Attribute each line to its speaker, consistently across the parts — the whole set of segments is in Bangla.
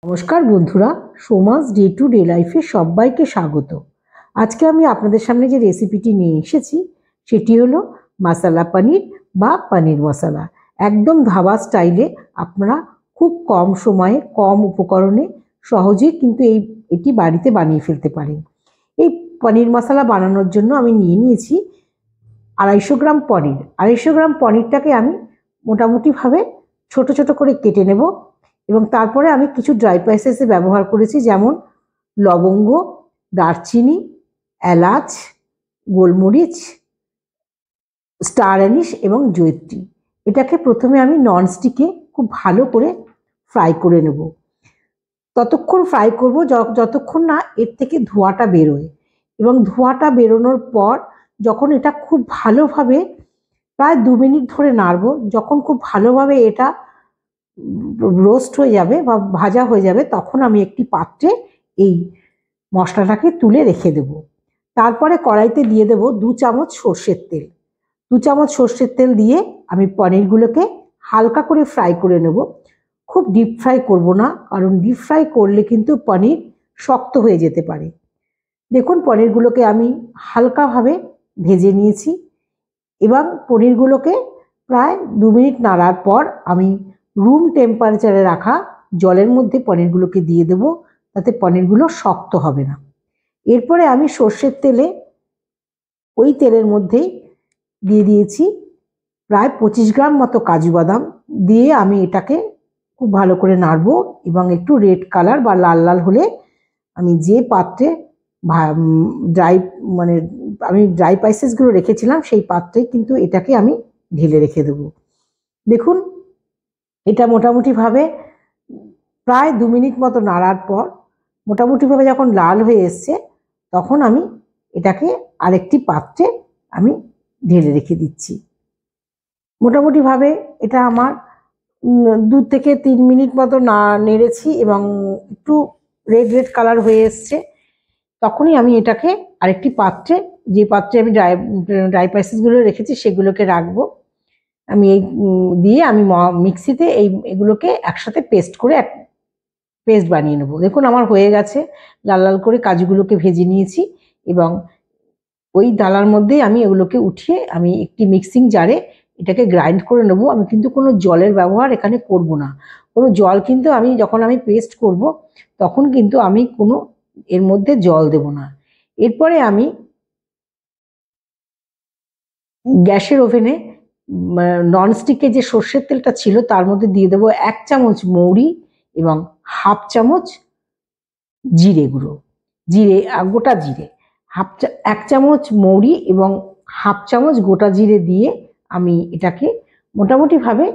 Speaker 1: নমস্কার বন্ধুরা, সোমাস ডে টু ডে লাইফে সবাইকে স্বাগত। আজকে আমি আপনাদের সামনে যে রেসিপিটি নিয়ে এসেছি সেটি হলো মশালা পনির বা পনির মশলা। একদম ধাবা স্টাইলে আপনারা খুব কম সময়ে কম উপকরণে সহজেই কিন্তু এটি বাড়িতে বানিয়ে ফেলতে পারেন। এই পনির মশলা বানানোর জন্য আমি নিয়েছি 250 গ্রাম পনির। 250 গ্রাম পনিরটাকে আমি মোটামুটিভাবে ছোট ছোট করে কেটে নেব এবং তারপরে আমি কিছু ড্রাই স্পাইসেস ব্যবহার করেছি, যেমন লবঙ্গ, দারচিনি, এলাচ, গোলমরিচ, স্টার অ্যানিশ এবং জয়িত্রী। এটাকে প্রথমে আমি ননস্টিকে খুব ভালো করে ফ্রাই করে নেব। ততক্ষণ ফ্রাই করব যতক্ষণ না এর থেকে ধোঁয়াটা বেরোয়, এবং ধোঁয়াটা বেরোনোর পর যখন এটা খুব ভালোভাবে প্রায় 2 মিনিট ধরে নাড়বো, যখন খুব ভালোভাবে এটা রোস্ট হয়ে যাবে বা ভাজা হয়ে যাবে, তখন আমি একটি পাত্রে এই মশলাটাকে তুলে রেখে দেব। তারপরে কড়াইতে দিয়ে দেব 2 চামচ সর্ষের তেল। 2 চামচ সর্ষের তেল দিয়ে আমি পনিরগুলোকে হালকা করে ফ্রাই করে নেব। খুব ডিপ ফ্রাই করব না, কারণ ডিপ ফ্রাই করলে কিন্তু পনির শক্ত হয়ে যেতে পারে। দেখুন, পনিরগুলোকে আমি হালকাভাবে ভেজে নিয়েছি এবং পনিরগুলোকে প্রায় 2 মিনিট নাড়ার পর আমি রুম টেম্পারেচারে রাখা জলের মধ্যে পনিরগুলোকে দিয়ে দেব, তাতে পনিরগুলো শক্ত হবে না। এরপরে আমি সর্ষের তেলে ওই তেলের মধ্যেই দিয়ে দিয়েছি প্রায় 25 গ্রাম মতো কাজু বাদাম। দিয়ে আমি এটাকে খুব ভালো করে নাড়বো এবং একটু রেড কালার বা লাল লাল হলে আমি যে পাত্রে ড্রাই মানে আমি ড্রাই স্পাইসেসগুলো রেখেছিলাম সেই পাত্রে কিন্তু এটাকে আমি ঢেলে রেখে দেবো। দেখুন, এটা মোটামুটিভাবে প্রায় 2 মিনিট মতো নাড়ার পর মোটামুটিভাবে যখন লাল হয়ে এসছে, তখন আমি এটাকে আরেকটি পাত্রে আমি ঢেলে রেখে দিচ্ছি। মোটামুটিভাবে এটা আমার 2 থেকে 3 মিনিট মতো নেড়েছি এবং একটু রেড রেড কালার হয়ে এসছে। তখনই আমি এটাকে আরেকটি পাত্রে, যে পাত্রে আমি ড্রাই স্পাইসেসগুলো রেখেছি সেগুলোকে রাখবো। আমি এই দিয়ে আমি মিক্সিতে এগুলোকে একসাথে পেস্ট করে পেস্ট বানিয়ে নেবো। দেখুন, আমার হয়ে গেছে। লাল লাল করে কাজুগুলোকে ভেজে নিয়েছি এবং ওই ডালার মধ্যেই আমি এগুলোকে উঠিয়ে আমি একটি মিক্সিং জারে এটাকে গ্রাইন্ড করে নেবো। আমি কিন্তু কোনো জলের ব্যবহার এখানে করব না। কোনো জল কিন্তু যখন আমি পেস্ট করব তখন কিন্তু আমি কোনো এর মধ্যে জল দেব না। এরপরে আমি গ্যাসের ওভেনে ননস্টিকে যে সর্ষের তেলটা ছিল তার মধ্যে দিয়ে দেবো 1 চামচ মৌরি এবং হাফ চামচ জিরে গুঁড়ো, গোটা জিরে। 1 চামচ মৌরি এবং হাফ চামচ গোটা জিরে দিয়ে আমি এটাকে মোটামুটিভাবে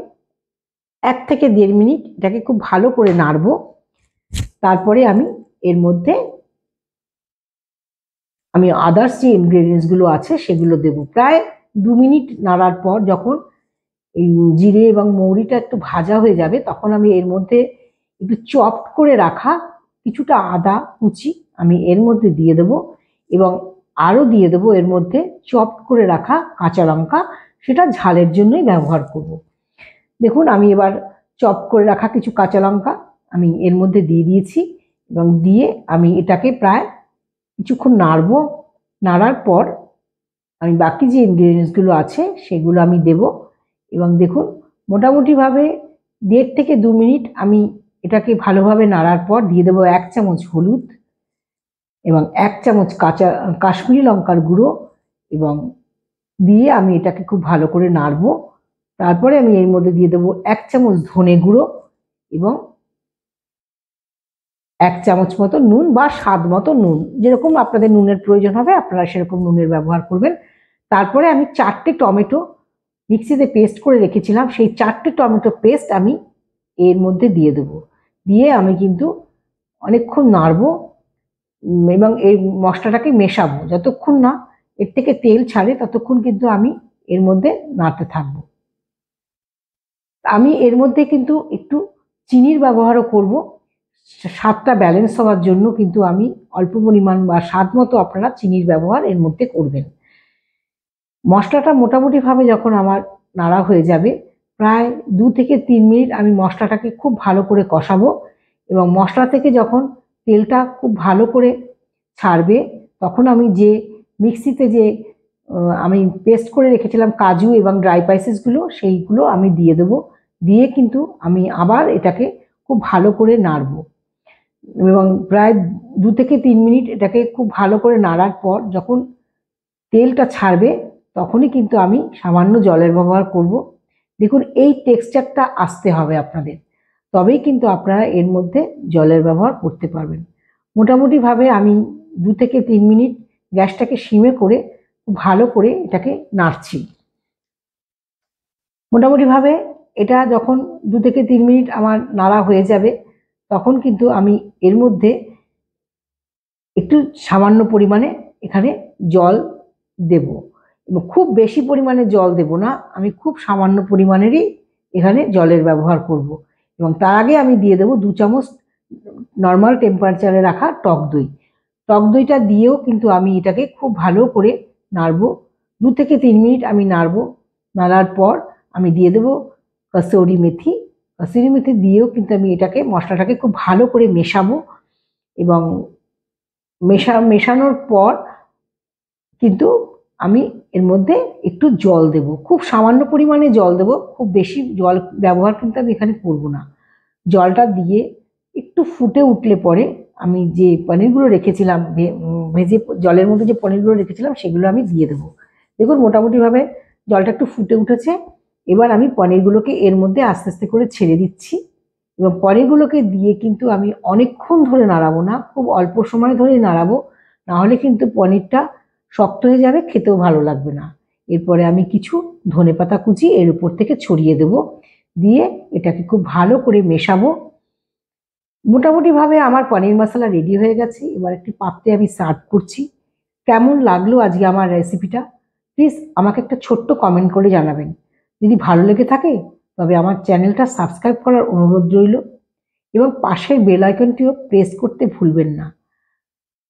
Speaker 1: 1 থেকে 1.5 মিনিট এটাকে খুব ভালো করে নাড়বো। তারপরে আমি এর মধ্যে আদার্স যে ইনগ্রেডিয়েন্টসগুলো আছে সেগুলো দেব। প্রায় 2 মিনিট নাড়ার পর যখন এই জিরে এবং মৌরিটা একটু ভাজা হয়ে যাবে, তখন আমি এর মধ্যে একটু চপড করে রাখা কিছুটা আদা কুচি আমি এর মধ্যে দিয়ে দেবো এবং আরও দিয়ে দেবো এর মধ্যে চপড করে রাখা কাঁচা লঙ্কা, সেটা ঝালের জন্যই ব্যবহার করব। দেখুন, আমি এবার চপ করে রাখা কিছু কাঁচা লঙ্কা আমি এর মধ্যে দিয়ে দিয়েছি এবং দিয়ে আমি এটাকে প্রায় কিছুক্ষণ নাড়বো। নাড়ার পর আমি বাকি যে ইনগ্রেডিয়েন্টসগুলো আছে সেগুলো আমি দেব এবং দেখুন, মোটামুটিভাবে 1.5 থেকে 2 মিনিট আমি এটাকে ভালোভাবে নাড়ার পর দিয়ে দেবো 1 চামচ হলুদ এবং 1 চামচ কাশ্মীরি লঙ্কার গুঁড়ো এবং দিয়ে আমি এটাকে খুব ভালো করে নাড়বো। তারপরে আমি এর মধ্যে দিয়ে দেবো 1 চামচ ধনে গুঁড়ো এবং 1 চামচ মতো নুন বা স্বাদ মতো নুন, যেরকম আপনাদের নুনের প্রয়োজন হবে আপনারা সেরকম নুনের ব্যবহার করবেন। তারপরে আমি 4টে টমেটো মিক্সিতে পেস্ট করে রেখেছিলাম, সেই 4টে টমেটো পেস্ট আমি এর মধ্যে দিয়ে দেবো। দিয়ে আমি কিন্তু অনেকক্ষণ নাড়বো এবং এই মশলাটাকে মেশাবো। যতক্ষণ না এর থেকে তেল ছাড়ে ততক্ষণ কিন্তু আমি এর মধ্যে নাড়তে থাকবো। আমি এর মধ্যে কিন্তু একটু চিনির ব্যবহারও করব, স্বাদটা ব্যালেন্স হওয়ার জন্য কিন্তু আমি অল্প পরিমাণ বা স্বাদ মতো আপনারা চিনির ব্যবহার এর মধ্যে করবেন। মশলাটা মোটামুটিভাবে যখন আমার নাড়া হয়ে যাবে, প্রায় 2 থেকে 3 মিনিট আমি মশলাটাকে খুব ভালো করে কষাবো এবং মশলা থেকে যখন তেলটা খুব ভালো করে ছাড়বে তখন আমি যে মিক্সিতে যে আমি পেস্ট করে রেখেছিলাম কাজু এবং ড্রাই স্পাইসেসগুলো সেইগুলো আমি দিয়ে দেবো। দিয়ে কিন্তু আমি আবার এটাকে খুব ভালো করে নাড়ব এবং প্রায় 2 থেকে 3 মিনিট এটাকে খুব ভালো করে নাড়ার পর যখন তেলটা ছাড়বে তখনই কিন্তু আমি সামান্য জলের ব্যবহার করব। দেখুন এই টেক্সচারটা আসতে হবে আপনাদের, তবেই কিন্তু আপনারা এর মধ্যে জলের ব্যবহার করতে পারবেন। মোটামুটিভাবে আমি 2 থেকে 3 মিনিট গ্যাসটাকে সিমে করে ভালো করে এটাকে নাড়ছি। মোটামুটিভাবে এটা যখন 2 থেকে 3 মিনিট আমার নাড়া হয়ে যাবে তখন কিন্তু আমি এর মধ্যে একটু সামান্য পরিমাণে এখানে জল দেব এবং খুব বেশি পরিমাণে জল দেব না, আমি খুব সামান্য পরিমাণেরই এখানে জলের ব্যবহার করব। এবং তার আগে আমি দিয়ে দেবো 2 চামচ নর্মাল টেম্পারেচারে রাখা টক দই। টক দইটা দিয়েও কিন্তু আমি এটাকে খুব ভালো করে নাড়ব। 2 থেকে 3 মিনিট আমি নাড়ব। নাড়ার পর আমি দিয়ে দেবো কসুরি মেথি। কসুরি মেথি দিয়েও কিন্তু আমি এটাকে মশলাটাকে খুব ভালো করে মেশাবো এবং মেশানোর পর কিন্তু আমি এর মধ্যে একটু জল দেব, খুব সামান্য পরিমাণে জল দেব, খুব বেশি জল ব্যবহার কিন্তু আমি এখানে করব না। জলটা দিয়ে একটু ফুটে উঠলে পরে আমি যে পনিরগুলো রেখেছিলাম ভেজে জলের মধ্যে যে পনিরগুলো রেখেছিলাম সেগুলো আমি দিয়ে দেবো। দেখুন মোটামুটিভাবে জলটা একটু ফুটে উঠেছে। এবার আমি পনিরগুলোকে এর মধ্যে আস্তে আস্তে করে ছেড়ে দিচ্ছি এবং পনিরগুলোকে দিয়ে কিন্তু আমি অনেকক্ষণ ধরে নাড়াবো না, খুব অল্প সময় ধরেই নাড়াবো, নাহলে কিন্তু পনিরটা শক্ত হয়ে যাবে, খেতেও ভালো লাগবে না। এরপরে আমি কিছু ধনেপাতা কুচি এর উপর থেকে ছড়িয়ে দেব, দিয়ে এটাকে খুব ভালো করে মেশাবো। মোটামুটিভাবে আমার পনির মশলা রেডি হয়ে গেছে। এবার একটি পাত্রে আমি সার্ভ করছি। কেমন লাগলো আজকে আমার রেসিপিটা প্লিজ আমাকে একটা ছোট্ট কমেন্ট করে জানাবেন। যদি ভালো লেগে থাকে তবে আমার চ্যানেলটা সাবস্ক্রাইব করার অনুরোধ রইল এবং পাশের বেল আইকনটিও প্রেস করতে ভুলবেন না।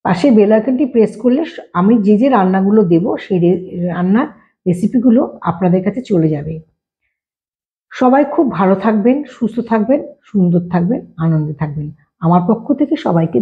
Speaker 1: পাশের বেল আইকনটি প্রেস করলে আমি যে যে রান্নাগুলো দেব সেই রান্নার রেসিপিগুলো আপনাদের কাছে চলে যাবে। সবাই খুব ভালো থাকবেন, সুস্থ থাকবেন, সুন্দর থাকবেন, আনন্দে থাকবেন। আমার পক্ষ থেকে সবাইকে